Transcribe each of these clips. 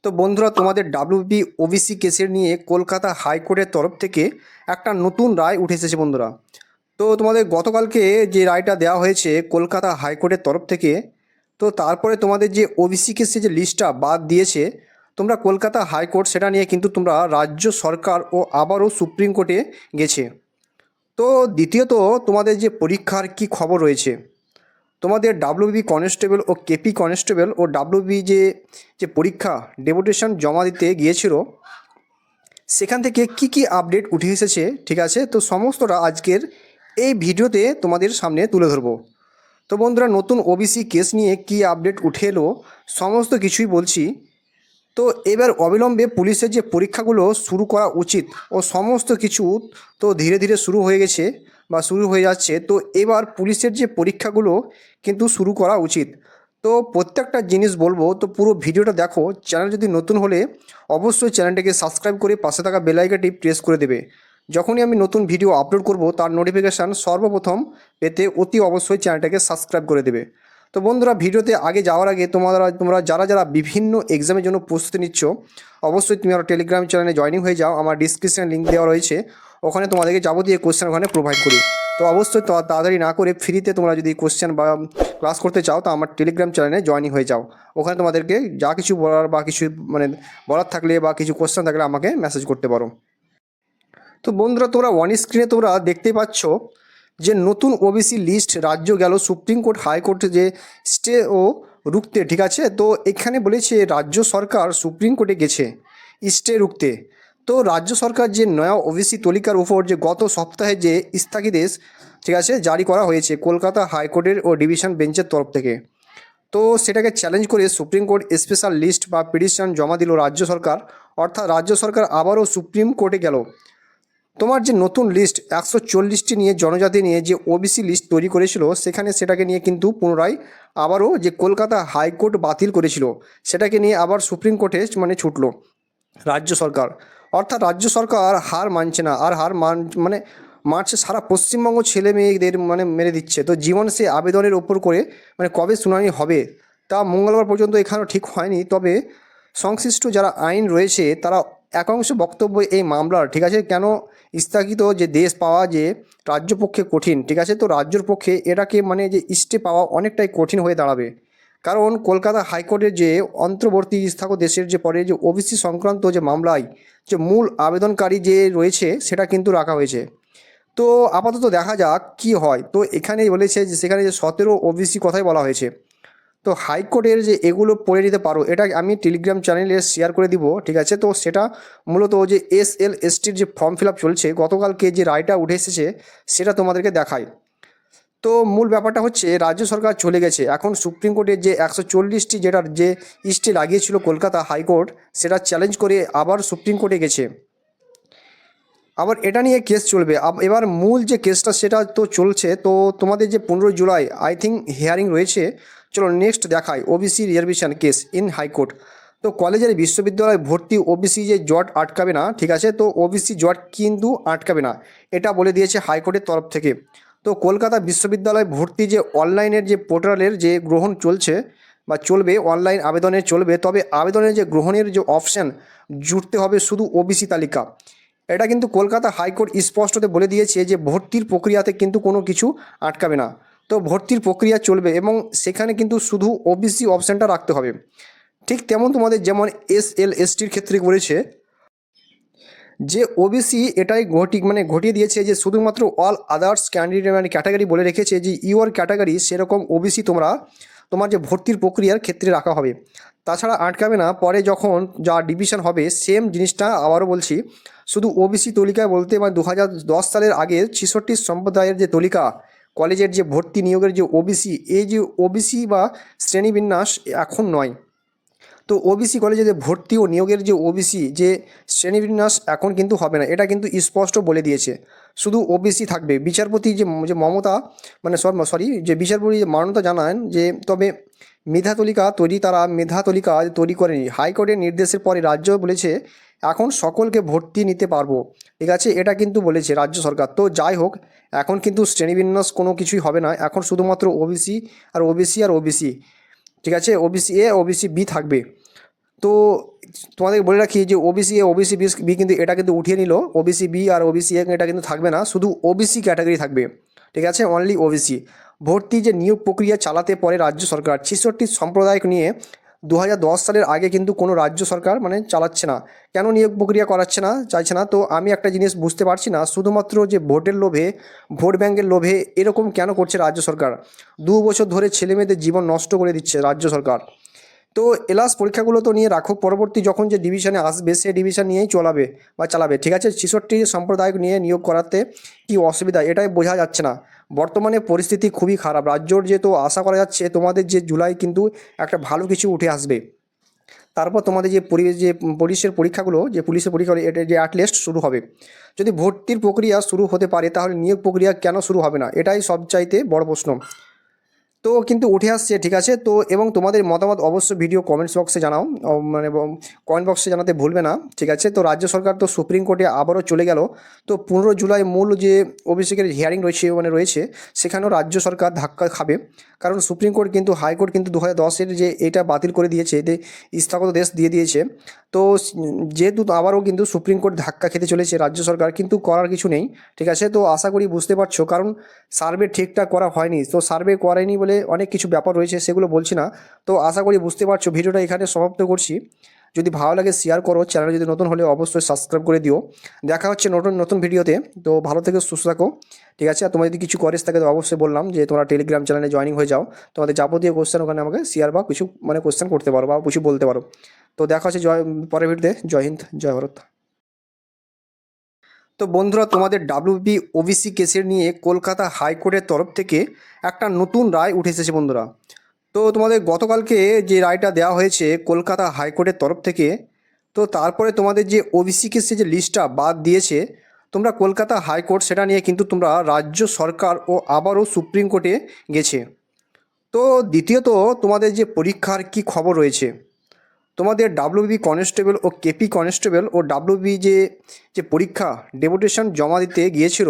তো বন্ধুরা, তোমাদের ডাব্লিউবি ওবিসি কেসের নিয়ে কলকাতা হাইকোর্টের তরফ থেকে একটা নতুন রায় উঠে এসেছে বন্ধুরা। তো তোমাদের গতকালকে যে রায়টা দেওয়া হয়েছে কলকাতা হাইকোর্টের তরফ থেকে, তো তারপরে তোমাদের যে ওবিসি কেসের যে লিস্টটা বাদ দিয়েছে, তোমরা কলকাতা হাইকোর্ট সেটা নিয়ে কিন্তু তোমরা রাজ্য সরকার ও আবারও সুপ্রিম কোর্টে গেছে। তো দ্বিতীয়ত, তোমাদের যে পরীক্ষার কি খবর রয়েছে, তোমাদের ডাব্লিউবি কনস্টেবল ও কেপি কনস্টেবল ও ডাব্লিউবি যে যে পরীক্ষা ডেপুটেশন জমা দিতে গিয়েছিল, সেখান থেকে কি কি আপডেট উঠে এসেছে, ঠিক আছে? তো সমস্তটা আজকের এই ভিডিওতে তোমাদের সামনে তুলে ধরবো। তো বন্ধুরা, নতুন ওবিসি কেস নিয়ে কি আপডেট উঠে এলো সমস্ত কিছুই বলছি। তো এবার অবিলম্বে পুলিশের যে পরীক্ষাগুলো শুরু করা উচিত ও সমস্ত কিছু তো ধীরে ধীরে শুরু হয়ে গেছে বা শুরু হয়ে যাচ্ছে। তো এবার পুলিশের যে পরীক্ষাগুলো কিন্তু শুরু করা উচিত। তো প্রত্যেকটা জিনিস বলবো, তো পুরো ভিডিওটা দেখো। চ্যানেল যদি নতুন হলে অবশ্যই চ্যানেলটাকে সাবস্ক্রাইব করে পাশে থাকা বেল আইকনটি প্রেস করে দেবে। যখনই আমি নতুন ভিডিও আপলোড করব তার নোটিফিকেশান সর্বপ্রথম পেতে অতি অবশ্যই চ্যানেলটাকে সাবস্ক্রাইব করে দেবে। তো বন্ধুরা, ভিডিওতে আগে যাওয়ার আগে তোমরা যারা যারা বিভিন্ন এক্সামের জন্য প্রস্তুতি নিচ্ছ, অবশ্যই তুমি আমার টেলিগ্রাম চ্যানেলে জয়েনিং হয়ে যাও। আমার ডিসক্রিপশানে লিঙ্ক দেওয়া রয়েছে, ওখানে তোমাদেরকে যাবতীয় কোশ্চেন ওখানে প্রোভাইড করি। তো অবশ্যই তাড়াতাড়ি না করে ফ্রিতে তোমরা যদি কোশ্চেন বা ক্লাস করতে চাও, তো আমার টেলিগ্রাম চ্যানেলে জয়েনিং হয়ে যাও। ওখানে তোমাদেরকে যা কিছু বলার বা কিছু বলার থাকলে বা কিছু কোশ্চেন থাকলে আমাকে মেসেজ করতে পারো। তো বন্ধুরা, তোমরা অন স্ক্রিনে তোমরা দেখতেই পাচ্ছ যে নতুন ওবিসি লিস্ট রাজ্য গেল সুপ্রিম কোর্ট হাইকোর্টে যে স্টে ও রুখতে, ঠিক আছে? তো এখানে বলেছে রাজ্য সরকার সুপ্রিম কোর্টে গেছে স্টে রুখতে। তো রাজ্য সরকার যে নয়া ওবিসি তালিকার উপর যে গত সপ্তাহে যে স্থগিতাদেশ, ঠিক আছে, জারি করা হয়েছে কলকাতা হাইকোর্টের ও ডিভিশন বেঞ্চের তরফ থেকে, তো সেটাকে চ্যালেঞ্জ করে সুপ্রিম কোর্ট স্পেশাল লিস্ট বা পিটিশন জমা দিল রাজ্য সরকার। অর্থাৎ রাজ্য সরকার আবারও সুপ্রিম কোর্টে গেল। তোমার যে নতুন লিস্ট 140টি নিয়ে জনজাতি নিয়ে যে ওবিসি লিস্ট তৈরি করেছিল, সেটাকে নিয়ে কিন্তু পুনরায় আবারও যে কলকাতা হাইকোর্ট বাতিল করেছিল, সেটাকে নিয়ে আবার সুপ্রিম কোর্টে ছুটলো রাজ্য সরকার। অর্থাৎ রাজ্য সরকার হার মানছে না, আর মারছে সারা পশ্চিমবঙ্গ ছেলে মেয়েদের মেরে দিচ্ছে। তো জীবন সে আবেদনের ওপর করে কবে শুনানি হবে তা মঙ্গলবার পর্যন্ত এখানেও ঠিক হয়নি। তবে সংশ্লিষ্ট যারা আইন রয়েছে তারা একাংশ বক্তব্য এই মামলার, ঠিক আছে, কেন স্থগিত যে দেশ পাওয়া যে রাজ্য পক্ষে কঠিন, ঠিক আছে? তো রাজ্যর পক্ষে এটাকে যে স্টে পাওয়া অনেকটাই কঠিন হয়ে দাঁড়াবে। কারণ কলকাতা হাইকোর্টের যে অন্তর্বর্তী স্থগিত দেশের যে পরে যে ওবিসি সংক্রান্ত যে মামলায় যে মূল আবেদনকারী যে রয়েছে সেটা কিন্তু রাখা হয়েছে। তো আপাতত দেখা যাক কি হয়। তো এখানেই বলেছে যে সেখানে যে 17 ওবিসি কথাই বলা হয়েছে। তো হাইকোর্টের যে এগুলো পড়ে নিতে পারো, এটা আমি টেলিগ্রাম চ্যানেলে শেয়ার করে দিব, ঠিক আছে? তো সেটা মূলত যে SLSTর যে ফর্ম ফিল আপ চলছে, গতকালকে যে রায়টা উঠে এসেছে সেটা তোমাদেরকে দেখায়। তো মূল ব্যাপারটা হচ্ছে রাজ্য সরকার চলে গেছে এখন সুপ্রিম কোর্টের যে 140টি যেটার যে স্টে লাগিয়েছিল কলকাতা হাইকোর্ট, সেটা চ্যালেঞ্জ করে আবার সুপ্রিম কোর্টে গেছে। আবার এটা নিয়ে কেস চলবে। এবার মূল যে কেসটা সেটা তো চলছে। তো তোমাদের যে 15 জুলাই আই থিঙ্ক হিয়ারিং রয়েছে। চলো নেক্সট দেখাই OBC reservation case in high court. তো কলেজের বিশ্ববিদ্যালয়ে ভর্তি ওবিসি যে জট আটকাবে না, ঠিক আছে? তো ওবিসি জট কিন্তু আটকাবে না, এটা বলে দিয়েছে হাইকোর্টের তরফ থেকে। তো কলকাতা বিশ্ববিদ্যালয়ে ভর্তি যে অনলাইনের যে পোর্টালের যে গ্রহণ চলছে বা চলবে, অনলাইন আবেদনের চলবে, তবে আবেদনের যে গ্রহণের যে অপশান জুড়তে হবে শুধু ওবিসি তালিকা। এটা কিন্তু কলকাতা হাইকোর্ট স্পষ্টতে বলে দিয়েছে যে ভর্তির প্রক্রিয়াতে কিন্তু কোনো কিছু আটকাবে না। তো ভর্তির প্রক্রিয়া চলবে এবং সেখানে কিন্তু শুধু ওবিসি অপশানটা রাখতে হবে। ঠিক তেমন তোমাদের যেমন SLSTর ক্ষেত্রে করেছে যে ওবিসি এটাই ঘটিয়ে দিয়েছে যে শুধুমাত্র অল আদার্স ক্যান্ডিডেট ক্যাটাগরি বলে রেখেছে যে ইউর ক্যাটাগরি, সেরকম ওবিসি তোমার যে ভর্তির প্রক্রিয়ার ক্ষেত্রে রাখা হবে। তাছাড়া আটকাবে না। পরে যখন যা ডিভিশন হবে সেম জিনিসটা আবারও বলছি, শুধু ওবিসি তালিকায় বলতে 2010 সালের আগে 66 সম্প্রদায়ের যে তালিকা কলেজের যে ভর্তি নিয়োগের যে ওবিসি, এই যে ওবিসি বা শ্রেণীবিন্যাস এখন নয়। তো ওবিসি কলেজে যে ভর্তি ও নিয়োগের যে ওবিসি যে শ্রেণীবিন্যাস এখন কিন্তু হবে না, এটা কিন্তু স্পষ্ট বলে দিয়েছে। শুধু ওবিসি থাকবে। বিচারপতি যে যে মমতা যে বিচারপতি যে মান্যতা জানান যে তবে মেধা তালিকা তৈরি করেনি। হাইকোর্টের নির্দেশের পরে রাজ্য বলেছে এখন সকলকে ভর্তি নিতে পারবো, ঠিক আছে? এটা কিন্তু বলেছে রাজ্য সরকার। তো যাই হোক, এখন কিন্তু শ্রেণীবিন্যাস কোনো কিছুই হবে না, এখন শুধুমাত্র ওবিসি আর ওবিসি, ঠিক আছে? ওবিসি A, ওবিসি B থাকবে। তো তোমাদেরকে বলে রাখি যে ওবিসি এ ওবিসি বি কিন্তু এটা কিন্তু উঠিয়ে নিল, ওবিসি বি আর ওবিসি এ এটা কিন্তু থাকবে না, শুধু ওবিসি ক্যাটাগরি থাকবে, ঠিক আছে, অনলি ওবিসি। ভর্তি যে নিয়োগ প্রক্রিয়া চালাতে পারে রাজ্য সরকার 66 সম্প্রদায় নিয়ে 2010 সালের আগে কিন্তু কোনো রাজ্য সরকার মানে চালাচ্ছে না। কেন নিয়োগ প্রক্রিয়া করাচ্ছে না, চাইছে না? তো আমি একটা জিনিস বুঝতে পারছি না, শুধুমাত্র যে ভোটের লোভে, ভোট ব্যাংকের লোভে এরকম কেন করছে রাজ্য সরকার? 2 বছর ধরে ছেলেমেয়েদের জীবন নষ্ট করে দিচ্ছে রাজ্য সরকার। তো এলাস পরীক্ষাগুলো তো নিয়ে রাখো, পরবর্তী যখন যে ডিভিশনে আসবে সেই ডিভিশন নিয়েই চালাবে, ঠিক আছে। 66 সম্প্রদায় নিয়ে নিয়োগ করাতে কি অসুবিধা এটাই বোঝা যাচ্ছে না। বর্তমানে পরিস্থিতি খুবই খারাপ রাজ্যর, যে তো আশা করা যাচ্ছে তোমাদের যে জুলাই কিন্তু একটা ভালো কিছু উঠে আসবে। তারপর তোমাদের যে পুলিশের পরীক্ষাগুলো, যে পুলিশের পরীক্ষাগুলো এটা যে অ্যাটলিস্ট শুরু হবে। যদি ভর্তির প্রক্রিয়া শুরু হতে পারে তাহলে নিয়োগ প্রক্রিয়া কেন শুরু হবে না, এটাই সবচাইতে বড় প্রশ্ন। তো কিন্তু উঠে আসছে, ঠিক আছে। তো এবং তোমাদের মতামত অবশ্যই ভিডিও কমেন্টস বক্সে জানাও, মানে কমেন্ট বক্সে জানাতে ভুলবে না, ঠিক আছে। তো রাজ্য সরকার তো সুপ্রিম কোর্টে আবারও চলে গেল। তো 15 জুলাই মূল যে অভিষেকের হিয়ারিং রয়েছে সেখানেও রাজ্য সরকার ধাক্কা খাবে, কারণ সুপ্রিম কোর্ট কিন্তু হাইকোর্ট কিন্তু 2010-এর যে এটা বাতিল করে দিয়েছে, এতে স্থগিত দেশ দিয়ে দিয়েছে। তো যেহেতু আবারও কিন্তু সুপ্রিম কোর্ট ধাক্কা খেতে চলেছে রাজ্য সরকার, কিন্তু করার কিছু নেই, ঠিক আছে। তো আশা করি বুঝতে পারছো, কারণ সার্ভে ঠিকঠাক করা হয়নি, তো সার্ভে করেনি বলে অনেক কিছু ব্যাপার রয়েছে, সেগুলো বলছি না। তো আশা করি বুঝতে পারছো। ভিডিওটা এখানে সমাপ্ত করছি। যদি ভালো লাগে শেয়ার করো, চ্যানেলে যদি নতুন হলে অবশ্যই সাবস্ক্রাইব করে দিও। দেখা হচ্ছে নতুন নতুন ভিডিওতে। তো ভালো থেকে সুস্থ থাকো, ঠিক আছে। আর তোমার যদি কিছু কোয়েরিজ থাকে তো অবশ্যই বললাম যে তোমরা টেলিগ্রাম চ্যানেলে জয়েনিং হয়ে যাও, তোমাদের যাবতীয় কোশ্চেন ওখানে আমাকে শেয়ার বা কিছু মানে কোশ্চেন করতে পারো বা কিছু বলতে পারো। তো দেখা হচ্ছে পরের ভিডিওতে। জয় হিন্দ, জয় ভারত। তো বন্ধুরা, তোমাদের ডাব্লিউবি ওবিসি কেসের নিয়ে কলকাতা হাইকোর্টের তরফ থেকে একটা নতুন রায় উঠে এসেছে বন্ধুরা। তো তোমাদের গতকালকে যে রায়টা দেওয়া হয়েছে কলকাতা হাইকোর্টের তরফ থেকে, তো তারপরে তোমাদের যে ওবিসি কেসের যে লিস্টটা বাদ দিয়েছে, তোমরা কলকাতা হাইকোর্ট সেটা নিয়ে কিন্তু তোমরা রাজ্য সরকার ও আবারও সুপ্রিম কোর্টে গেছে। তো দ্বিতীয়ত তোমাদের যে পরীক্ষার কি খবর রয়েছে, তোমাদের ডাব্লিউবি কনস্টেবল ও কেপি কনস্টেবল ও ডাব্লিউবি যে যে পরীক্ষা ডেপুটেশন জমা দিতে গিয়েছিল,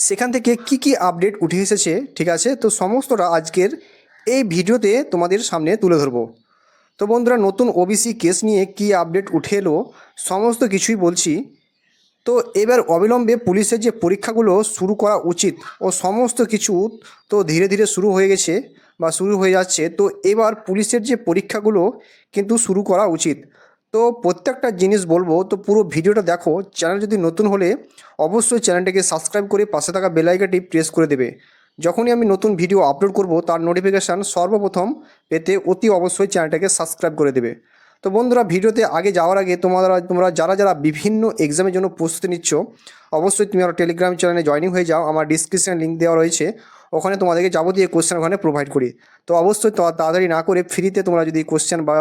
সেখান থেকে কি কি আপডেট উঠে এসেছে, ঠিক আছে। তো সমস্তটা আজকের এই ভিডিওতে তোমাদের সামনে তুলে ধরবো। তো বন্ধুরা, নতুন ওবিসি কেস নিয়ে কি আপডেট উঠে এলো সমস্ত কিছুই বলছি। তো এবার অবিলম্বে পুলিশের যে পরীক্ষাগুলো শুরু করা উচিত, ও সমস্ত কিছু তো ধীরে ধীরে শুরু হয়ে গেছে বা শুরু হয়ে যাচ্ছে। তো এবার পুলিশের যে পরীক্ষাগুলো কিন্তু শুরু করা উচিত। তো প্রত্যেকটা জিনিস বলবো, তো পুরো ভিডিওটা দেখো। চ্যানেল যদি নতুন হলে অবশ্যই চ্যানেলটাকে সাবস্ক্রাইব করে পাশে থাকা বেল আইকনটি প্রেস করে দেবে। যখনই আমি নতুন ভিডিও আপলোড করব তার নোটিফিকেশান সর্বপ্রথম পেতে অতি অবশ্যই চ্যানেলটাকে সাবস্ক্রাইব করে দেবে। তো বন্ধুরা, ভিডিওতে আগে যাওয়ার আগে তোমরা যারা যারা বিভিন্ন এক্সামের জন্য প্রস্তুতি নিচ্ছ, অবশ্যই তুমি আমার টেলিগ্রাম চ্যানেলে জয়েনিং হয়ে যাও। আমার ডিসক্রিপশানে লিঙ্ক দেওয়া রয়েছে, ওখানে তোমাদেরকে যাবতীয় কোশ্চেন ওখানে প্রোভাইড করি। তো অবশ্যই তাড়াতাড়ি না করে ফ্রিতে তোমরা যদি কোশ্চেন বা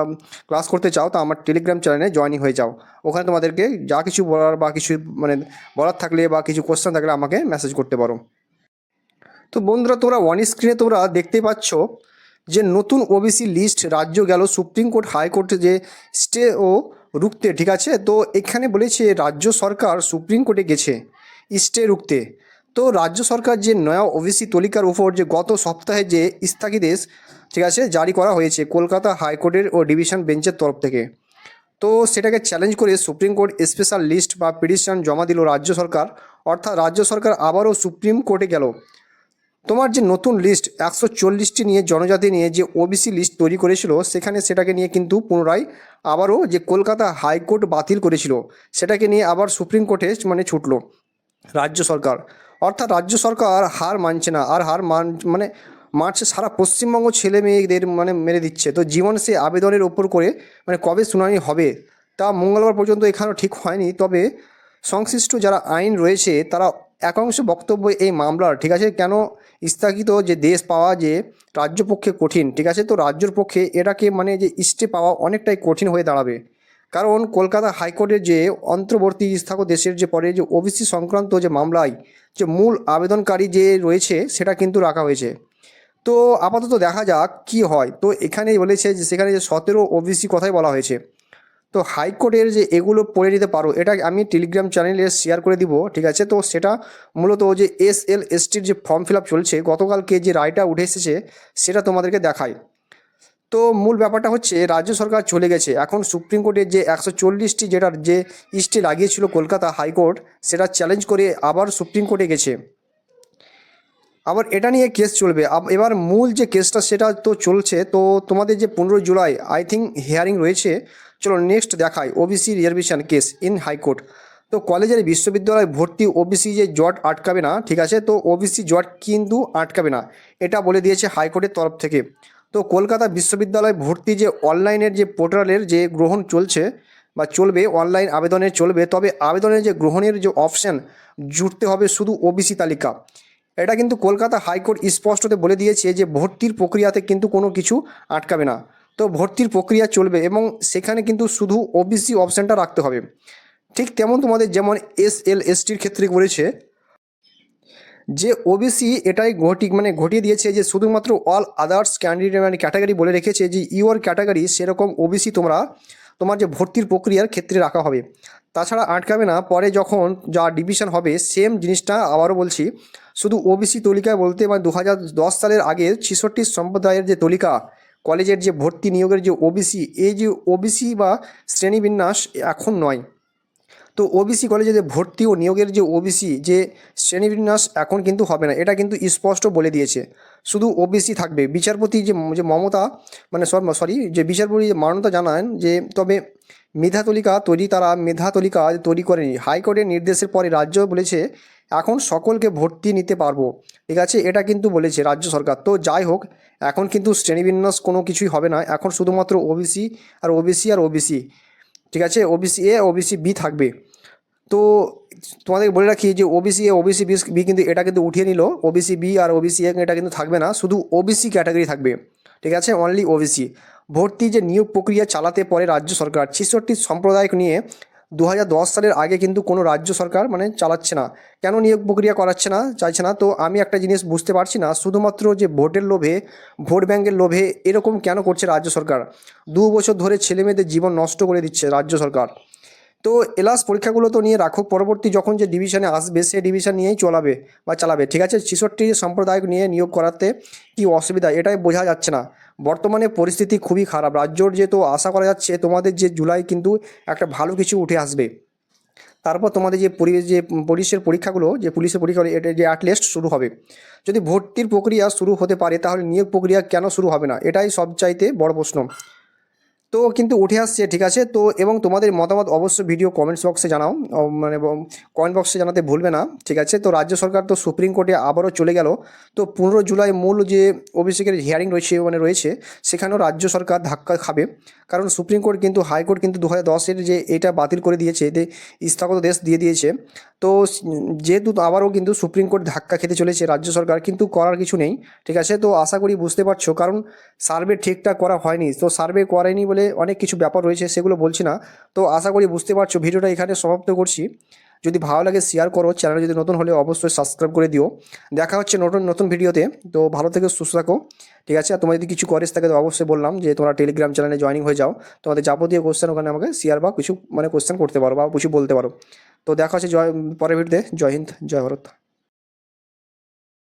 ক্লাস করতে চাও, তো আমার টেলিগ্রাম চ্যানেলে জয়েনিং হয়ে যাও। ওখানে তোমাদেরকে যা কিছু বলার বা কিছু মানে বলার থাকলে বা কিছু কোশ্চেন থাকলে আমাকে মেসেজ করতে পারো। তো বন্ধুরা, তোমরা অন স্ক্রিনে তোমরা দেখতেই পাচ্ছ যে নতুন ওবিসি লিস্ট রাজ্য গেল সুপ্রিম কোর্ট হাইকোর্টে যে স্টে ও রুখতে, ঠিক আছে। তো এখানে বলেছে রাজ্য সরকার সুপ্রিম কোর্টে গেছে স্টে রুখতে। তো রাজ্য সরকার যে নয়া ওবিসি তালিকার উপর যে গত সপ্তাহে যে স্থগিতাদেশ, ঠিক আছে, জারি করা হয়েছে কলকাতা হাইকোর্টের ও ডিভিশন বেঞ্চের তরফ থেকে, তো সেটাকে চ্যালেঞ্জ করে সুপ্রিম কোর্ট স্পেশাল লিস্ট বা পিটিশন জমা দিল রাজ্য সরকার। অর্থাৎ রাজ্য সরকার আবারও সুপ্রিম কোর্টে গেল। তোমার যে নতুন লিস্ট 140টি নিয়ে জনজাতি নিয়ে যে ওবিসি লিস্ট তৈরি করেছিল, সেটাকে নিয়ে কিন্তু পুনরায় আবারও যে কলকাতা হাইকোর্ট বাতিল করেছিল, সেটাকে নিয়ে আবার সুপ্রিম কোর্টে মানে ছুটলো রাজ্য সরকার। অর্থাৎ রাজ্য সরকার হার মানছে না, আর মানে মারছে সারা পশ্চিমবঙ্গ ছেলে মেয়েদের মানে মেরে দিচ্ছে। তো জীবন সে আবেদনের ওপর করে মানে কবে শুনানি হবে তা মঙ্গলবার পর্যন্ত এখানেও ঠিক হয়নি। তবে সংশ্লিষ্ট যারা আইন রয়েছে তারা একাংশ বক্তব্য এই মামলার, ঠিক আছে, কেন স্থগিত যে দেশ পাওয়া যে রাজ্য পক্ষে কঠিন, ঠিক আছে। তো রাজ্যর পক্ষে এটাকে মানে যে স্টে পাওয়া অনেকটাই কঠিন হয়ে দাঁড়াবে, কারণ কলকাতা হাইকোর্টের যে অন্তর্বর্তী দেশের যে পরে যে ওবিসি সংক্রান্ত যে মামলায় যে মূল আবেদনকারী যে রয়েছে সেটা কিন্তু রাখা হয়েছে। তো আপাতত দেখা যাক কি হয়। তো এখানেই বলেছে যে সেখানে যে 17 ওবিসি কথাই বলা হয়েছে। তো হাইকোর্টের যে এগুলো পড়ে নিতে পারো, এটা আমি টেলিগ্রাম চ্যানেলে শেয়ার করে দিব, ঠিক আছে। তো সেটা মূলত যে SLSTর যে ফর্ম ফিল আপ চলছে, গতকালকে যে রায়টা উঠে এসেছে সেটা তোমাদেরকে দেখায়। তো মূল ব্যাপারটা হচ্ছে রাজ্য সরকার চলে গেছে, এখন সুপ্রিম কোর্টের যে 140টি যেটার যে স্টে লাগিয়েছিল কলকাতা হাইকোর্ট, সেটা চ্যালেঞ্জ করে আবার সুপ্রিম কোর্টে গেছে। আবার এটা নিয়ে কেস চলবে। এবার মূল যে কেসটা সেটা তো চলছে। তো তোমাদের যে 15 জুলাই আই থিঙ্ক হিয়ারিং রয়েছে। চলো নেক্সট দেখাই OBC reservation case in high court. তো কলেজের বিশ্ববিদ্যালয় ভর্তি ওবিসি যে জট আটকাবে না, ঠিক আছে, তো ওবিসি জট কিন্তু আটকাবে না, এটা বলে দিয়েছে হাইকোর্টের তরফ থেকে। তো কলকাতা বিশ্ববিদ্যালয় ভর্তি যে অনলাইনের যে পোর্টালের যে গ্রহণ চলছে বা চলবে, অনলাইন আবেদনের চলবে, তবে আবেদনের যে গ্রহণের যে অপশান জুড়তে হবে শুধু ওবিসি তালিকা। এটা কিন্তু কলকাতা হাইকোর্ট স্পষ্টতে বলে দিয়েছে যে ভর্তির প্রক্রিয়াতে কিন্তু কোনো কিছু আটকাবে না। তো ভর্তির প্রক্রিয়া চলবে এবং সেখানে কিন্তু শুধু ওবিসি অপশানটা রাখতে হবে। ঠিক তেমন তোমাদের যেমন SL STর ক্ষেত্রে করেছে যে ওবিসি এটাই ঘটিয়ে দিয়েছে যে শুধুমাত্র অল আদার্স ক্যান্ডিডেট ক্যাটাগরি বলে রেখেছে যে ইউর ক্যাটাগরি, সেরকম ওবিসি তোমার যে ভর্তির প্রক্রিয়ার ক্ষেত্রে রাখা হবে। তাছাড়া আটকাবে না, পরে যখন যা ডিভিশন হবে সেম জিনিসটা আবারও বলছি, শুধু ওবিসি তালিকায় বলতে মানে 2010 সালের আগে 66 সম্প্রদায়ের যে তালিকা কলেজের যে ভর্তি নিয়োগের যে ওবিসি, এই যে ওবিসি বা শ্রেণীবিন্যাস এখন নয়। তো ওবিসি কলেজে যে ভর্তি ও নিয়োগের যে ওবিসি যে শ্রেণীবিন্যাস এখন কিন্তু হবে না, এটা কিন্তু স্পষ্ট বলে দিয়েছে। শুধু ওবিসি থাকবে। বিচারপতি যে মমতা যে বিচারপতি যে মান্যতা জানান যে তবে মেধা তালিকা তৈরি করেনি। হাইকোর্টের নির্দেশের পরে রাজ্য বলেছে এখন সকলকে ভর্তি নিতে পারবো, ঠিক আছে, এটা কিন্তু বলেছে রাজ্য সরকার। তো যাই হোক, এখন কিন্তু শ্রেণীবিন্যাস কোনো কিছুই হবে না, এখন শুধুমাত্র ওবিসি, ঠিক আছে, OBC A OBC B থাকবে। তো তোমাদের বলে রাখি যে OBC A OBC B কিন্তু এটা কিন্তু উঠিয়ে নিল, OBC B R OBC A এটা কিন্তু থাকবে না, শুধু ওবিসি ক্যাটাগরি থাকবে, ঠিক আছে, অনলি ওবিসি। ভর্তি যে নিয়োগ প্রক্রিয়া চালাতে পারে রাজ্য সরকার 66 সম্প্রদায় নিয়ে 2010 সালের আগে কিন্তু কোনো রাজ্য সরকার চালাচ্ছে না। কেন নিয়োগ প্রক্রিয়া চাইছে না? তো আমি একটা জিনিস বুঝতে পারছি না, শুধুমাত্র যে ভোটের লোভে, ভোট ব্যাঙ্কের লোভে এরকম কেন করছে রাজ্য সরকার? 2 বছর ধরে ছেলেমেয়েদের জীবন নষ্ট করে দিচ্ছে রাজ্য সরকার। তো এলাস পরীক্ষাগুলো তো নিয়ে রাখো, পরবর্তী যখন যে ডিভিশনে আসবে সে ডিভিশন নিয়েই চালাবে, ঠিক আছে। 66 সম্প্রদায় নিয়ে নিয়োগ করাতে কি অসুবিধা, এটাই বোঝা যাচ্ছে না। বর্তমানে পরিস্থিতি খুবই খারাপ রাজ্যর, যে তো আশা করা যাচ্ছে তোমাদের যে জুলাই কিন্তু একটা ভালো কিছু উঠে আসবে। তারপর তোমাদের যে পুলিশের পরীক্ষাগুলো এটা যে অ্যাটলিস্ট শুরু হবে। যদি ভর্তির প্রক্রিয়া শুরু হতে পারে তাহলে নিয়োগ প্রক্রিয়া কেন শুরু হবে না, এটাই সবচাইতে বড় প্রশ্ন। তো কিন্তু উঠে আসছে, ঠিক আছে। তো এবং তোমাদের মতামত অবশ্যই ভিডিও কমেন্টস বক্সে জানাও, কমেন্ট বক্সে জানাতে ভুলবে না, ঠিক আছে। তো রাজ্য সরকার তো সুপ্রিম কোর্টে আবারও চলে গেল। তো 15 জুলাই মূল যে অভিষেকের হিয়ারিং রয়েছে সেখানেও রাজ্য সরকার ধাক্কা খাবে, কারণ সুপ্রিম কোর্ট কিন্তু হাইকোর্ট কিন্তু 2010-এর যে এটা বাতিল করে দিয়েছে, স্থগিতাদেশ দিয়ে দিয়েছে। তো যেহেতু আবারও কিন্তু সুপ্রিম কোর্ট ধাক্কা খেতে চলেছে রাজ্য সরকার, কিন্তু করার কিছু নেই, ঠিক আছে। তো আশা করি বুঝতে পারছো, কারণ সার্ভে ঠিকঠাক করা হয়নি, তো সার্ভে করেনি বলে অনেক কিছু ব্যাপার রয়েছে, সেগুলো বলছি না। তো আশা করি বুঝতে পারছো। ভিডিওটা এখানে সমাপ্ত করছি। যদি ভালো লাগে শেয়ার করো, চ্যানেলে যদি নতুন হলে অবশ্যই সাবস্ক্রাইব করে দিও। দেখা হচ্ছে নতুন ভিডিওতে। তো ভালো থেকে সুস্থ থাকো, ঠিক আছে। আর তোমার যদি কিছু কোয়েরিজ থাকে তো অবশ্যই বললাম যে তোমরা টেলিগ্রাম চ্যানেলে জয়েনিং হয়ে যাও, তোমাদের যাবতীয় কোশ্চেন ওখানে আমাকে শেয়ার বা কিছু কোশ্চেন করতে পারো বা কিছু বলতে পারো। তো দেখা হচ্ছে পরের ভিডিওতে। জয় হিন্দ, জয় ভারত।